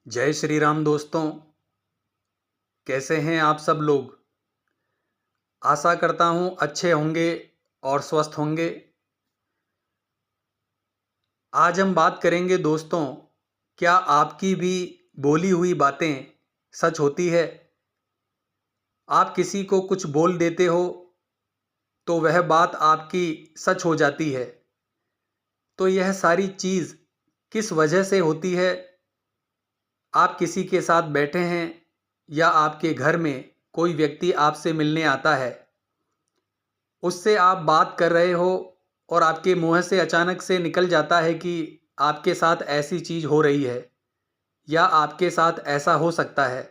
जय श्री राम दोस्तों। कैसे हैं आप सब लोग। आशा करता हूँ अच्छे होंगे और स्वस्थ होंगे। आज हम बात करेंगे दोस्तों, क्या आपकी भी बोली हुई बातें सच होती है। आप किसी को कुछ बोल देते हो तो वह बात आपकी सच हो जाती है। तो यह सारी चीज़ किस वजह से होती है। आप किसी के साथ बैठे हैं या आपके घर में कोई व्यक्ति आपसे मिलने आता है, उससे आप बात कर रहे हो और आपके मुंह से अचानक से निकल जाता है कि आपके साथ ऐसी चीज़ हो रही है या आपके साथ ऐसा हो सकता है।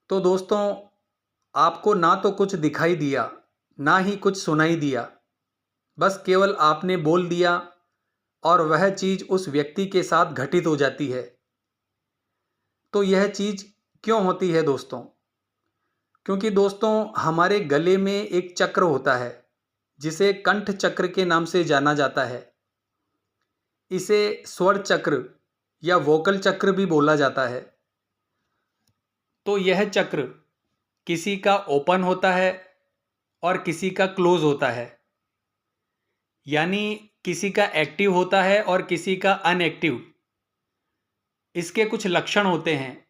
तो दोस्तों, आपको ना तो कुछ दिखाई दिया, ना ही कुछ सुनाई दिया, बस केवल आपने बोल दिया और वह चीज़ उस व्यक्ति के साथ घटित हो जाती है। तो यह चीज़ क्यों होती है दोस्तों? क्योंकि दोस्तों, हमारे गले में एक चक्र होता है जिसे कंठ चक्र के नाम से जाना जाता है। इसे स्वर चक्र या वोकल चक्र भी बोला जाता है। तो यह चक्र किसी का ओपन होता है और किसी का क्लोज होता है, यानी किसी का एक्टिव होता है और किसी का अनएक्टिव। इसके कुछ लक्षण होते हैं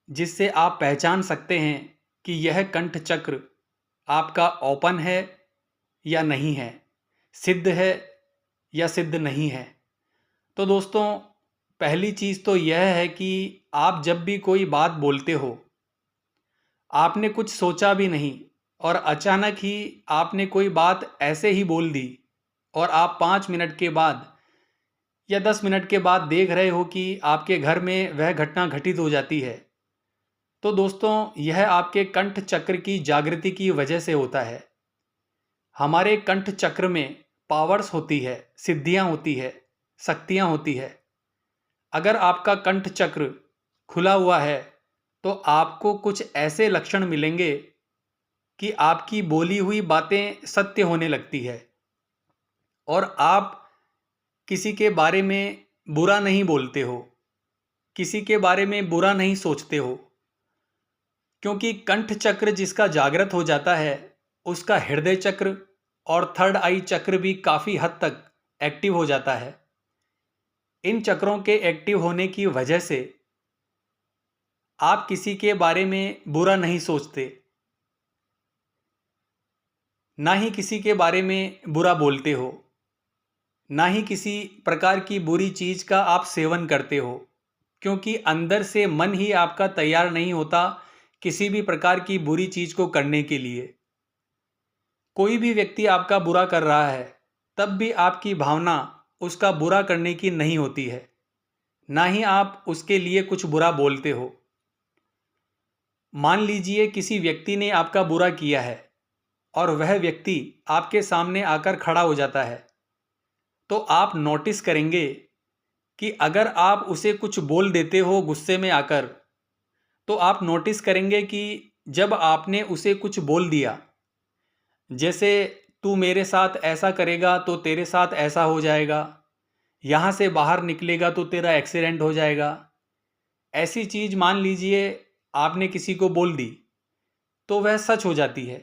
जिससे आप पहचान सकते हैं कि यह कंठ चक्र आपका ओपन है या नहीं है, सिद्ध है या सिद्ध नहीं है। तो दोस्तों, पहली चीज़ तो यह है कि आप जब भी कोई बात बोलते हो, आपने कुछ सोचा भी नहीं और अचानक ही आपने कोई बात ऐसे ही बोल दी और आप 5 मिनट के बाद या 10 मिनट के बाद देख रहे हो कि आपके घर में वह घटना घटित हो जाती है। तो दोस्तों, यह आपके कंठ चक्र की जागृति की वजह से होता है। हमारे कंठ चक्र में पावर्स होती है, सिद्धियां होती है, शक्तियां होती है। अगर आपका कंठ चक्र खुला हुआ है तो आपको कुछ ऐसे लक्षण मिलेंगे कि आपकी बोली हुई बातें सत्य होने लगती है और आप किसी के बारे में बुरा नहीं बोलते हो, किसी के बारे में बुरा नहीं सोचते हो। क्योंकि कंठ चक्र जिसका जागृत हो जाता है, उसका हृदय चक्र और थर्ड आई चक्र भी काफ़ी हद तक एक्टिव हो जाता है। इन चक्रों के एक्टिव होने की वजह से आप किसी के बारे में बुरा नहीं सोचते, ना ही किसी के बारे में बुरा बोलते हो, ना ही किसी प्रकार की बुरी चीज़ का आप सेवन करते हो। क्योंकि अंदर से मन ही आपका तैयार नहीं होता किसी भी प्रकार की बुरी चीज़ को करने के लिए। कोई भी व्यक्ति आपका बुरा कर रहा है, तब भी आपकी भावना उसका बुरा करने की नहीं होती है, ना ही आप उसके लिए कुछ बुरा बोलते हो। मान लीजिए किसी व्यक्ति ने आपका बुरा किया है और वह व्यक्ति आपके सामने आकर खड़ा हो जाता है, तो आप नोटिस करेंगे कि अगर आप उसे कुछ बोल देते हो गुस्से में आकर, तो आप नोटिस करेंगे कि जब आपने उसे कुछ बोल दिया, जैसे तू मेरे साथ ऐसा करेगा तो तेरे साथ ऐसा हो जाएगा, यहाँ से बाहर निकलेगा तो तेरा एक्सीडेंट हो जाएगा, ऐसी चीज़ मान लीजिए आपने किसी को बोल दी, तो वह सच हो जाती है।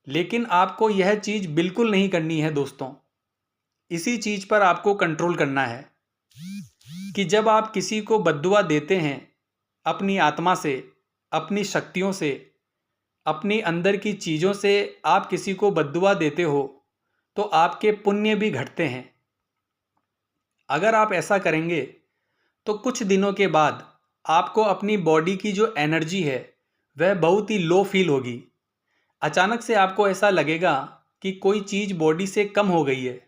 लेकिन आपको यह चीज़ बिल्कुल नहीं करनी है दोस्तों। इसी चीज़ पर आपको कंट्रोल करना है कि जब आप किसी को बद्दुआ देते हैं अपनी आत्मा से, अपनी शक्तियों से, अपनी अंदर की चीज़ों से आप किसी को बद्दुआ देते हो, तो आपके पुण्य भी घटते हैं। अगर आप ऐसा करेंगे तो कुछ दिनों के बाद आपको अपनी बॉडी की जो एनर्जी है वह बहुत ही लो फील होगी। अचानक से आपको ऐसा लगेगा कि कोई चीज़ बॉडी से कम हो गई है।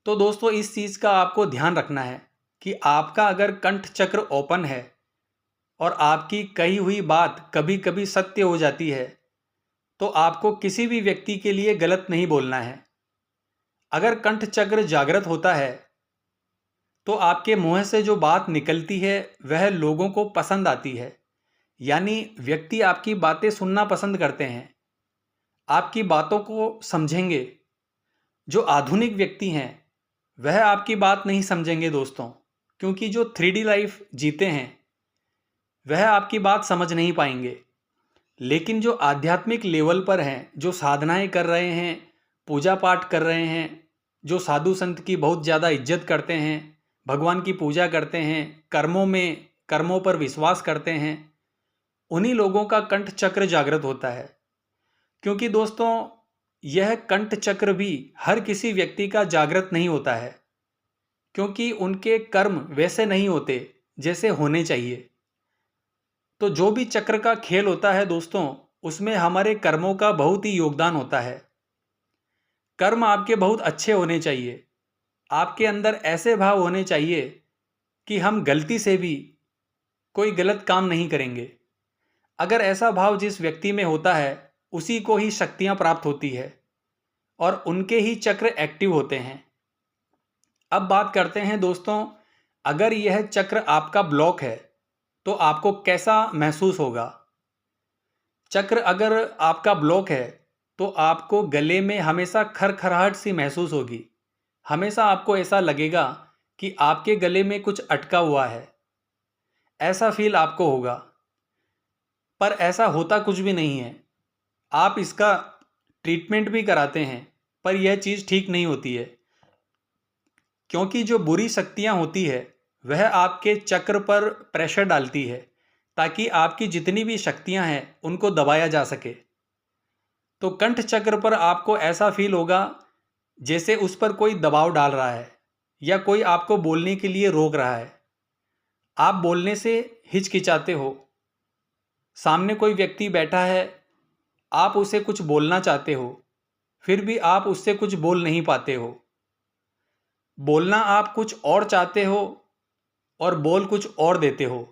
तो दोस्तों, इस चीज़ का आपको ध्यान रखना है कि आपका अगर कंठ चक्र ओपन है और आपकी कही हुई बात कभी कभी सत्य हो जाती है, तो आपको किसी भी व्यक्ति के लिए गलत नहीं बोलना है। अगर कंठ चक्र जागृत होता है तो आपके मुंह से जो बात निकलती है वह लोगों को पसंद आती है, यानी व्यक्ति आपकी बातें सुनना पसंद करते हैं, आपकी बातों को समझेंगे। जो आधुनिक व्यक्ति हैं वह आपकी बात नहीं समझेंगे दोस्तों। क्योंकि जो 3D लाइफ जीते हैं वह आपकी बात समझ नहीं पाएंगे। लेकिन जो आध्यात्मिक लेवल पर हैं, जो साधनाएं कर रहे हैं, पूजा पाठ कर रहे हैं, जो साधु संत की बहुत ज़्यादा इज्जत करते हैं, भगवान की पूजा करते हैं, कर्मों पर विश्वास करते हैं, उन्हीं लोगों का कंठ चक्र जागृत होता है। क्योंकि दोस्तों यह कंठ चक्र भी हर किसी व्यक्ति का जागृत नहीं होता है, क्योंकि उनके कर्म वैसे नहीं होते जैसे होने चाहिए। तो जो भी चक्र का खेल होता है दोस्तों, उसमें हमारे कर्मों का बहुत ही योगदान होता है। कर्म आपके बहुत अच्छे होने चाहिए। आपके अंदर ऐसे भाव होने चाहिए कि हम गलती से भी कोई गलत काम नहीं करेंगे। अगर ऐसा भाव जिस व्यक्ति में होता है, उसी को ही शक्तियां प्राप्त होती है और उनके ही चक्र एक्टिव होते हैं। अब बात करते हैं दोस्तों, अगर यह चक्र आपका ब्लॉक है तो आपको कैसा महसूस होगा। चक्र अगर आपका ब्लॉक है तो आपको गले में हमेशा खरखराहट सी महसूस होगी। हमेशा आपको ऐसा लगेगा कि आपके गले में कुछ अटका हुआ है, ऐसा फील आपको होगा। पर ऐसा होता कुछ भी नहीं है। आप इसका ट्रीटमेंट भी कराते हैं, पर यह चीज़ ठीक नहीं होती है, क्योंकि जो बुरी शक्तियां होती है वह आपके चक्र पर प्रेशर डालती है, ताकि आपकी जितनी भी शक्तियां हैं उनको दबाया जा सके। तो कंठ चक्र पर आपको ऐसा फील होगा जैसे उस पर कोई दबाव डाल रहा है या कोई आपको बोलने के लिए रोक रहा है। आप बोलने से हिचकिचाते हो। सामने कोई व्यक्ति बैठा है, आप उसे कुछ बोलना चाहते हो, फिर भी आप उससे कुछ बोल नहीं पाते हो। बोलना आप कुछ और चाहते हो और बोल कुछ और देते हो।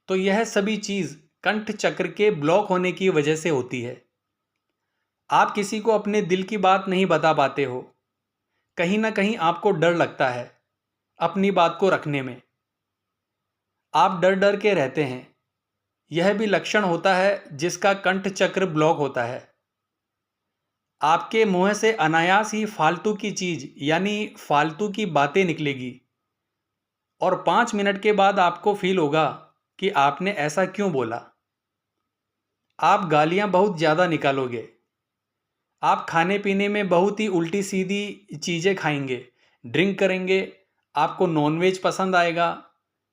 तो यह सभी चीज़ कंठ चक्र के ब्लॉक होने की वजह से होती है। आप किसी को अपने दिल की बात नहीं बता पाते हो। कहीं ना कहीं आपको डर लगता है अपनी बात को रखने में। आप डर डर के रहते हैं। यह भी लक्षण होता है जिसका कंठ चक्र ब्लॉक होता है। आपके मुंह से अनायास ही फालतू की चीज यानी फालतू की बातें निकलेगी और 5 मिनट के बाद आपको फील होगा कि आपने ऐसा क्यों बोला। आप गालियां बहुत ज़्यादा निकालोगे। आप खाने पीने में बहुत ही उल्टी सीधी चीज़ें खाएंगे, ड्रिंक करेंगे, आपको नॉनवेज पसंद आएगा,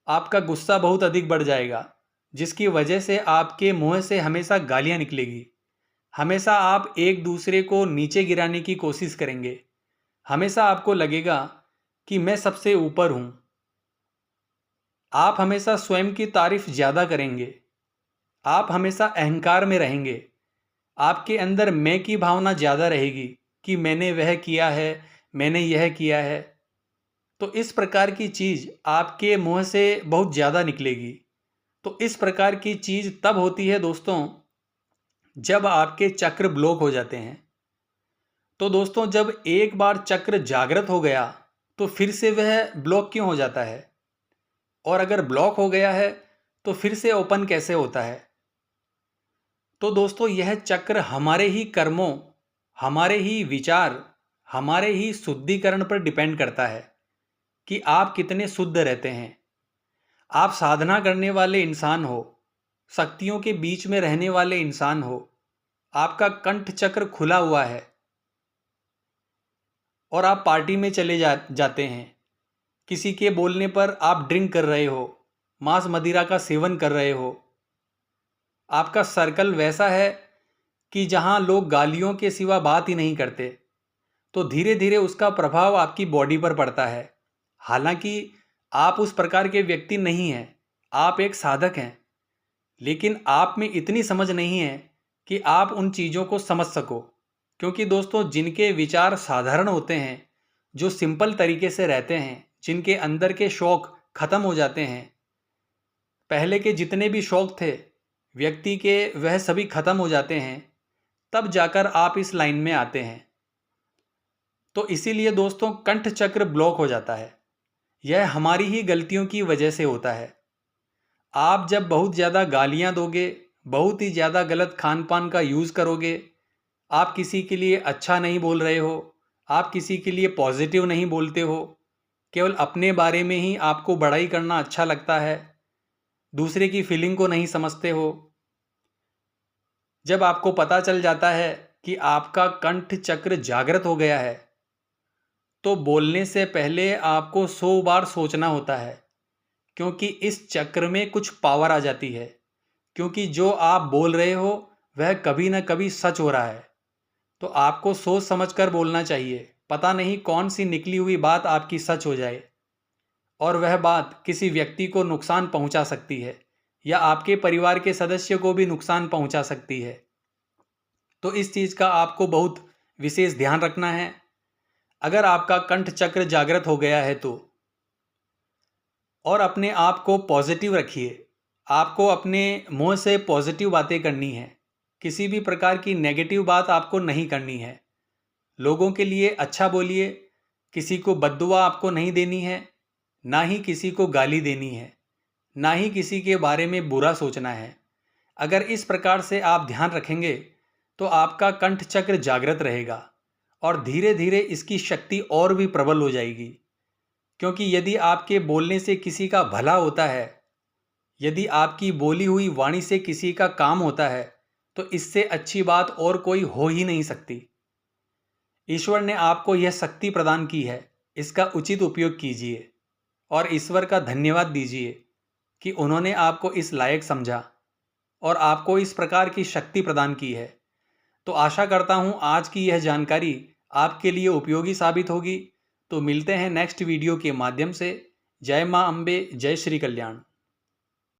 आपका गुस्सा बहुत अधिक बढ़ जाएगा, जिसकी वजह से आपके मुंह से हमेशा गालियां निकलेगी। हमेशा आप एक दूसरे को नीचे गिराने की कोशिश करेंगे। हमेशा आपको लगेगा कि मैं सबसे ऊपर हूं। आप हमेशा स्वयं की तारीफ ज़्यादा करेंगे। आप हमेशा अहंकार में रहेंगे। आपके अंदर मैं की भावना ज़्यादा रहेगी कि मैंने वह किया है, मैंने यह किया है। तो इस प्रकार की चीज़ आपके मुंह से बहुत ज़्यादा निकलेगी। तो इस प्रकार की चीज़ तब होती है दोस्तों जब आपके चक्र ब्लॉक हो जाते हैं। तो दोस्तों जब एक बार चक्र जागृत हो गया तो फिर से वह ब्लॉक क्यों हो जाता है, और अगर ब्लॉक हो गया है तो फिर से ओपन कैसे होता है। तो दोस्तों यह चक्र हमारे ही कर्मों, हमारे ही विचार, हमारे ही शुद्धिकरण पर डिपेंड करता है कि आप कितने शुद्ध रहते हैं। आप साधना करने वाले इंसान हो, शक्तियों के बीच में रहने वाले इंसान हो, आपका कंठ चक्र खुला हुआ है और आप पार्टी में चले जाते हैं। किसी के बोलने पर आप ड्रिंक कर रहे हो, मांस मदिरा का सेवन कर रहे हो। आपका सर्कल वैसा है कि जहां लोग गालियों के सिवा बात ही नहीं करते। तो धीरे धीरे उसका प्रभाव आपकी बॉडी पर पड़ता है। हालांकि आप उस प्रकार के व्यक्ति नहीं हैं, आप एक साधक हैं, लेकिन आप में इतनी समझ नहीं है कि आप उन चीज़ों को समझ सको। क्योंकि दोस्तों जिनके विचार साधारण होते हैं, जो सिंपल तरीके से रहते हैं, जिनके अंदर के शौक खत्म हो जाते हैं, पहले के जितने भी शौक थे व्यक्ति के वह सभी खत्म हो जाते हैं, तब जाकर आप इस लाइन में आते हैं। तो इसीलिए दोस्तों कंठ चक्र ब्लॉक हो जाता है। यह हमारी ही गलतियों की वजह से होता है। आप जब बहुत ज़्यादा गालियाँ दोगे, बहुत ही ज़्यादा गलत खान पान का यूज़ करोगे, आप किसी के लिए अच्छा नहीं बोल रहे हो, आप किसी के लिए पॉजिटिव नहीं बोलते हो, केवल अपने बारे में ही आपको बड़ाई करना अच्छा लगता है, दूसरे की फीलिंग को नहीं समझते हो। जब आपको पता चल जाता है कि आपका कंठ चक्र जागृत हो गया है, तो बोलने से पहले आपको 100 बार सोचना होता है, क्योंकि इस चक्र में कुछ पावर आ जाती है। क्योंकि जो आप बोल रहे हो वह कभी ना कभी सच हो रहा है, तो आपको सोच समझकर बोलना चाहिए। पता नहीं कौन सी निकली हुई बात आपकी सच हो जाए और वह बात किसी व्यक्ति को नुकसान पहुंचा सकती है या आपके परिवार के सदस्य को भी नुकसान पहुंचा सकती है। तो इस चीज़ का आपको बहुत विशेष ध्यान रखना है। अगर आपका कंठ चक्र जागृत हो गया है तो, और अपने आप को पॉजिटिव रखिए। आपको अपने मुंह से पॉजिटिव बातें करनी है, किसी भी प्रकार की नेगेटिव बात आपको नहीं करनी है। लोगों के लिए अच्छा बोलिए, किसी को बद्दुआ आपको नहीं देनी है, ना ही किसी को गाली देनी है, ना ही किसी के बारे में बुरा सोचना है। अगर इस प्रकार से आप ध्यान रखेंगे तो आपका कंठ चक्र जागृत रहेगा और धीरे धीरे इसकी शक्ति और भी प्रबल हो जाएगी। क्योंकि यदि आपके बोलने से किसी का भला होता है, यदि आपकी बोली हुई वाणी से किसी का काम होता है, तो इससे अच्छी बात और कोई हो ही नहीं सकती। ईश्वर ने आपको यह शक्ति प्रदान की है, इसका उचित उपयोग कीजिए और ईश्वर का धन्यवाद दीजिए कि उन्होंने आपको इस लायक समझा और आपको इस प्रकार की शक्ति प्रदान की है। तो आशा करता हूँ आज की यह जानकारी आपके लिए उपयोगी साबित होगी। तो मिलते हैं नेक्स्ट वीडियो के माध्यम से। जय मां अम्बे, जय श्री कल्याण।